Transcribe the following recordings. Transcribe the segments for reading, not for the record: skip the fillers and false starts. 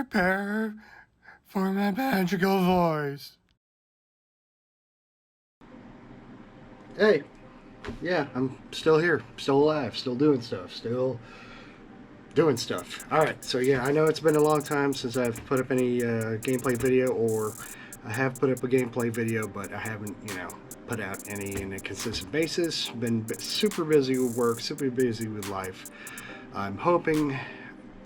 prepare for my magical voice. Hey, yeah, I'm still here, still alive, still doing stuff. Alright, so yeah, I know it's been a long time since I've put up any gameplay video, or I have put up a gameplay video, but I haven't, put out any in a consistent basis. Been super busy with work, super busy with life. I'm hoping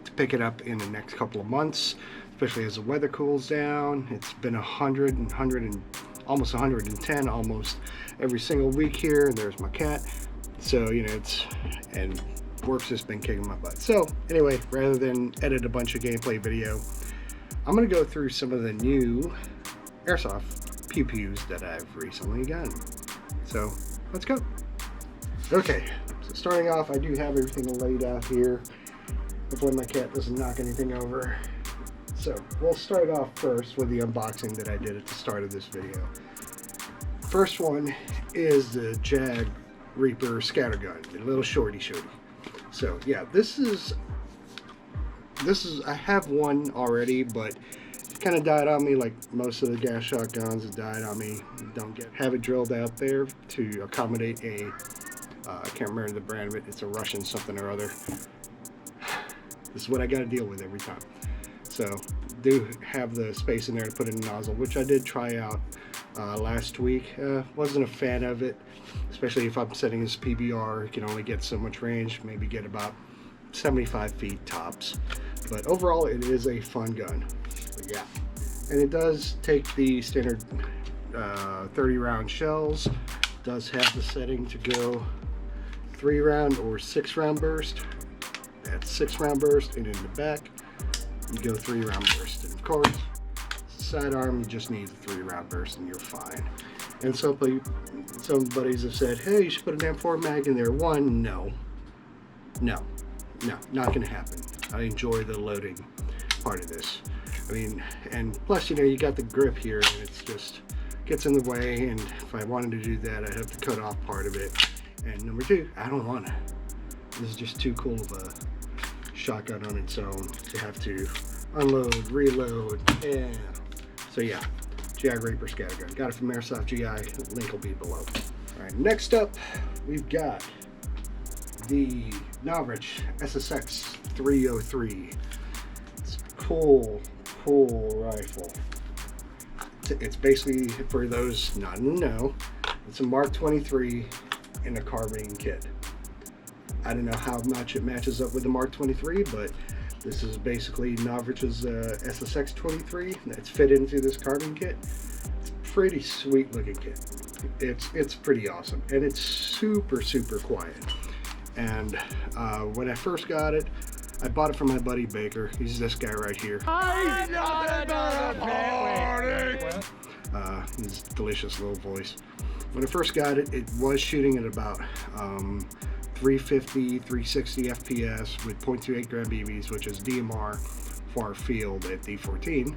to pick it up in the next couple of months, especially as the weather cools down. It's been 100 and almost 110 almost every single week here, and there's my cat. So and work's just been kicking my butt. So anyway, rather than edit a bunch of gameplay video, I'm gonna go through some of the new Airsoft PEWS that I've recently gotten. So let's go. Okay, so starting off, I do have everything laid out here. Hopefully my cat doesn't knock anything over. So we'll start off first with the unboxing that I did at the start of this video. First one is the Jag Reaper scattergun, the little shorty. So yeah, this is I have one already, but it kind of died on me like most of the gas shotguns. It died on me. Don't have it drilled out there to accommodate a I can't remember the brand of it. It's a Russian something or other. This is what I got to deal with every time. So do have the space in there to put in a nozzle, which I did try out last week. Wasn't a fan of it, especially if I'm setting this PBR. You can only get so much range, maybe get about 75 feet tops. But overall, it is a fun gun. But yeah, and it does take the standard 30 round shells. Does have the setting to go 3 round or 6 round burst. That's 6 round burst, and in the back you go 3 round burst. And of course, sidearm, you just need a 3 round burst and you're fine. And some buddies have said, hey, you should put an M4 mag in there. No, not gonna happen. I enjoy the loading part of this. I mean, and plus, you got the grip here, and it's just gets in the way, and if I wanted to do that, I'd have to cut off part of it. And number 2, I don't want to. This is just too cool of a shotgun on its own to have to unload, reload, and so yeah, Jag Reaper scattergun. Got it from Airsoft GI. Link will be below. All right, next up, we've got the Novich SSX 303. It's a cool rifle. It's basically, for those not in the know, it's a Mark 23 in a carbine kit. I don't know how much it matches up with the Mark 23, but this is basically Novich's SSX 23 that's fit into this carbine kit. It's a pretty sweet looking kit. It's pretty awesome, and it's super quiet. And when I first got it, I bought it from my buddy Baker. He's this guy right here. His delicious little voice. When I first got it, it was shooting at about 350, 360 FPS with 0.28 gram BBs, which is DMR far field at D14.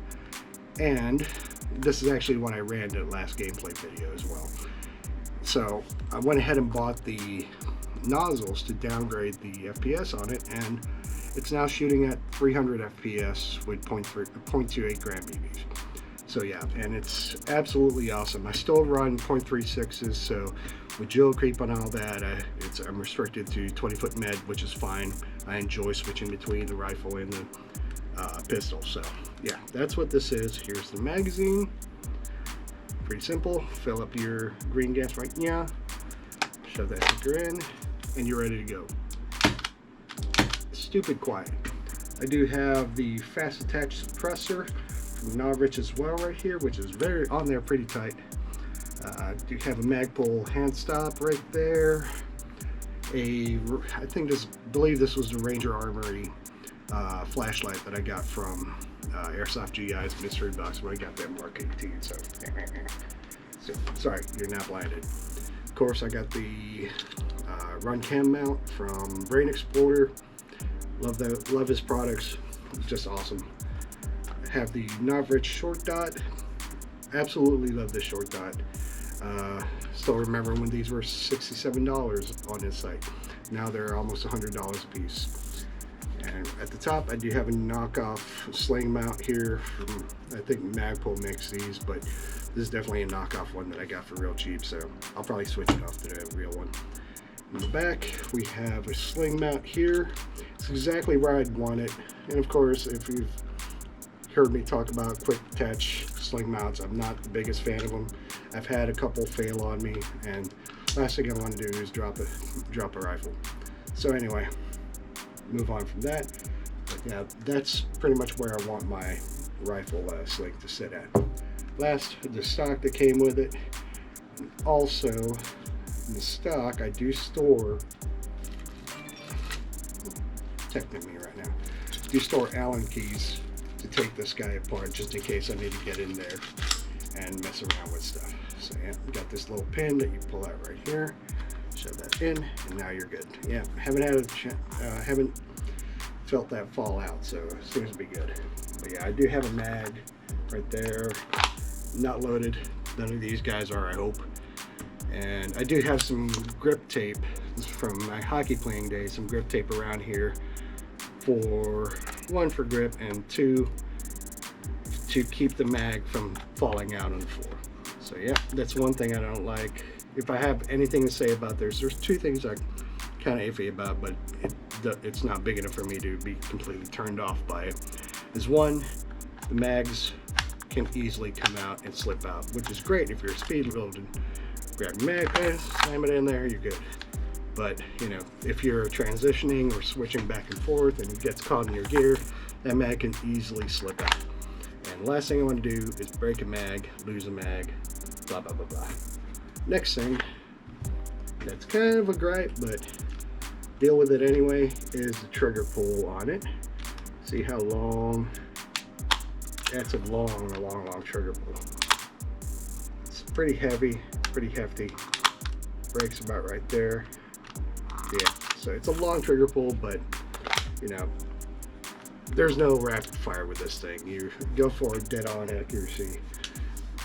And this is actually what I ran the last gameplay video as well. So I went ahead and bought the nozzles to downgrade the FPS on it, and it's now shooting at 300 FPS with 0.28 gram BBs. So yeah, and it's absolutely awesome. I still run 0.36s, so with gel creep and all that, I'm restricted to 20-foot med, which is fine. I enjoy switching between the rifle and the pistol. So yeah, that's what this is. Here's the magazine. Pretty simple. Fill up your green gas right now. Shove that sticker in, and you're ready to go. Stupid quiet. I do have the fast attach suppressor from Novich as well right here, which is very on there, pretty tight. I do have a Magpul hand stop right there. I believe this was the Ranger Armory flashlight that I got from Airsoft GI's mystery box when I got that Mark 18. So sorry, you're not blinded. Of course, I got the run cam mount from Brain Exploder. Love his products, just awesome. I have the Novich short dot. Absolutely love this short dot. Still remember when these were $67 on his site. Now they're almost $100 a piece. And And at the top, I do have a knockoff sling mount here from, I think Magpul makes these, but this is definitely a knockoff one that I got for real cheap, so I'll probably switch it off to the real one. In the back, we have a sling mount here. It's exactly where I'd want it. And of course, if you've heard me talk about quick attach sling mounts, I'm not the biggest fan of them. I've had a couple fail on me, and last thing I want to do is drop a rifle. So anyway, move on from that. But yeah, that's pretty much where I want my rifle sling to sit at. Last, the stock that came with it. And also, in the stock, I do store, texting me right now, do store Allen keys to take this guy apart just in case I need to get in there and mess around with stuff. So yeah, we got this little pin that you pull out right here, shove that in, and now you're good. Yeah, haven't felt that fall out, so it seems to be good. But yeah, I do have a mag right there, not loaded. None of these guys are, I hope. And I do have some grip tape from my hockey playing days, some grip tape around here for one, for grip, and two, to keep the mag from falling out on the floor. So yeah, that's one thing I don't like. If I have anything to say about this, there's two things I'm kind of iffy about, but it's not big enough for me to be completely turned off by it. Is one, the mags can easily come out and slip out, which is great if you're speed loaded. Grab your mag pen, slam it in there, you're good. But you know, if you're transitioning or switching back and forth and it gets caught in your gear, that mag can easily slip out. And the last thing I want to do is break a mag, lose a mag, blah blah blah blah. Next thing, that's kind of a gripe, but deal with it anyway, is the trigger pull on it. See how long? That's a long trigger pull. It's pretty heavy, pretty hefty. Brakes about right there. Yeah, so it's a long trigger pull, but you know, there's no rapid fire with this thing. You go for dead on accuracy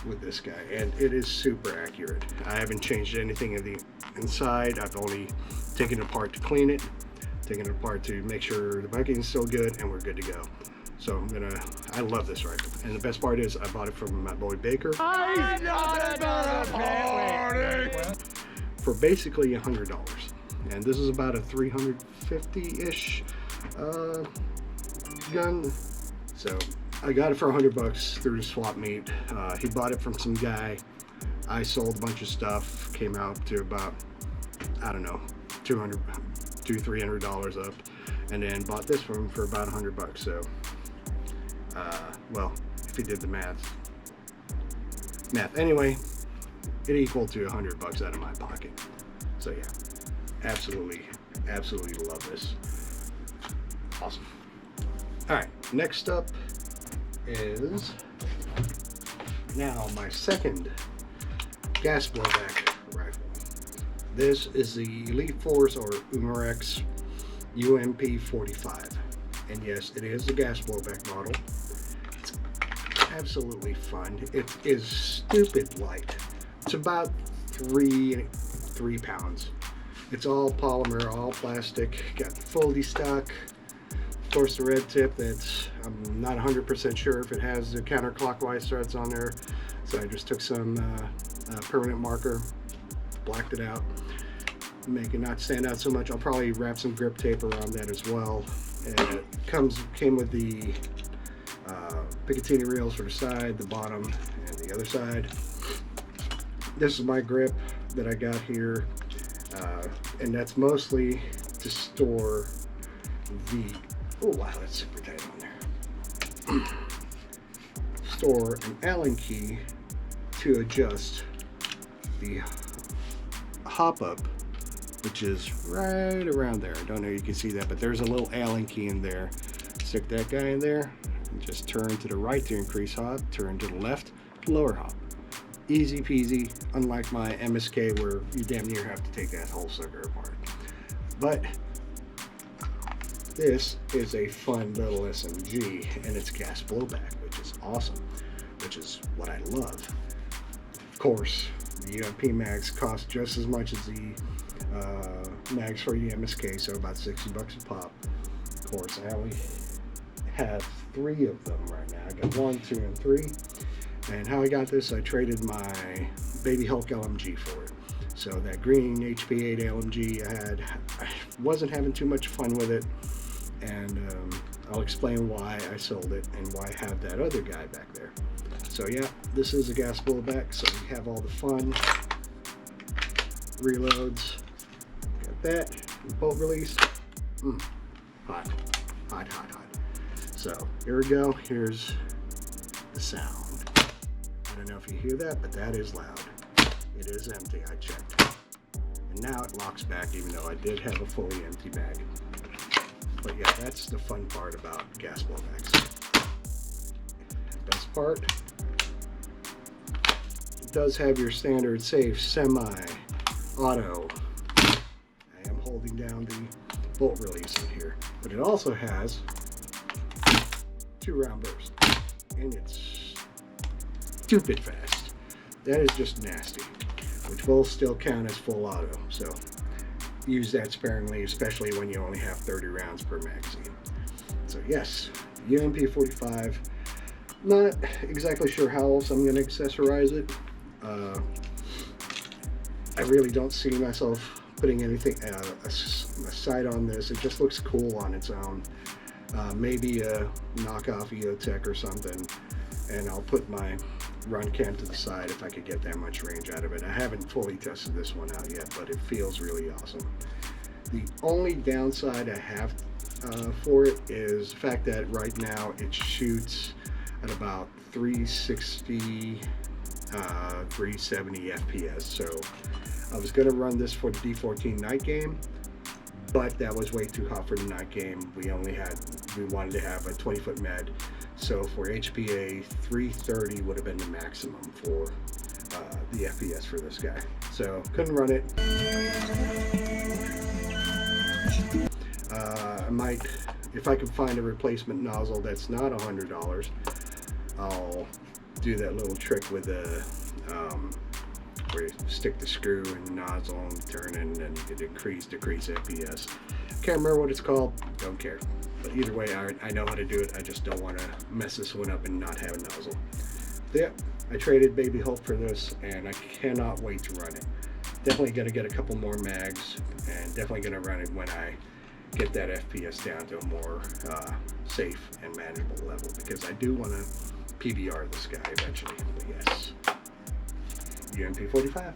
with this guy, and it is super accurate. I haven't changed anything in the inside. I've only taken it apart to clean it, taken it apart to make sure the bucking is still good, and we're good to go. So I love this rifle, and the best part is I bought it from my boy Baker. I'm not about a party! For basically $100, and this is about a 350-ish gun. So I got it for $100 through the swap meet. He bought it from some guy. I sold a bunch of stuff, came out to about, I don't know, $300 up, and then bought this from him for about $100. So, well, if he did the math anyway, it equaled to $100 out of my pocket. So yeah, absolutely love this. Awesome. All right, next up is now my second gas blowback rifle. This is the Elite Force or Umarex UMP 45, and yes, it is the gas blowback model. It's absolutely fun. It is stupid light. It's about 3 pounds. It's all polymer, all plastic, got full destock. Of course, the red tip, that's, I'm not 100% sure if it has the counterclockwise threads on there, so I just took some permanent marker, blacked it out, make it not stand out so much. I'll probably wrap some grip tape around that as well. And it came with the Picatinny rails for the side, the bottom, and the other side. This is my grip that I got here, and that's mostly to store the, oh wow, that's super tight on there. Store an Allen key to adjust the hop up, which is right around there. I don't know if you can see that, but there's a little Allen key in there. Stick that guy in there, and just turn to the right to increase hop, turn to the left to lower hop. Easy peasy, unlike my MSK where you damn near have to take that whole sucker apart. But this is a fun little SMG, and it's gas blowback, which is awesome, which is what I love. Of course, the UMP mags cost just as much as the mags for the MSK, so about $60 a pop. Of course, I only have 3 of them right now. I got 1, 2, and 3. And how I got this, I traded my Baby Hulk LMG for it. So that green HP8 LMG I wasn't having too much fun with it, and I'll explain why I sold it and why I have that other guy back there. So yeah, this is a gas blowback, so we have all the fun. Reloads, got that, bolt release, hot, hot, hot, hot. So here we go, here's the sound. I don't know if you hear that, but that is loud. It is empty, I checked. And now it locks back, even though I did have a fully empty bag. But yeah, that's the fun part about gas blowbacks. Best part, it does have your standard safe semi-auto. I am holding down the bolt release in here. But it also has 2-round burst. And it's stupid fast. That is just nasty, which will still count as full auto. So use that sparingly, especially when you only have 30 rounds per magazine. So yes, UMP45. Not exactly sure how else I'm going to accessorize it. I really don't see myself putting anything a sight on this. It just looks cool on its own. Maybe a knockoff EOTech or something, and I'll put my run cam to the side if I could get that much range out of it. I haven't fully tested this one out yet, but it feels really awesome. The only downside I have for it is the fact that right now it shoots at about 360, 370 FPS. So I was going to run this for the D14 night game, but that was way too hot for the night game. We wanted to have a 20-foot med. So for HPA, 330 would have been the maximum for the FPS for this guy. So couldn't run it. I might, if I can find a replacement nozzle that's not $100, I'll do that little trick with the where you stick the screw in the nozzle and turn it, and then you can decrease FPS. Can't remember what it's called, don't care. But either way, I know how to do it. I just don't want to mess this one up and not have a nozzle. Yeah, I traded Baby Hulk for this, and I cannot wait to run it. Definitely going to get a couple more mags, and definitely going to run it when I get that FPS down to a more safe and manageable level, because I do want to PBR this guy eventually. But yes, UMP45.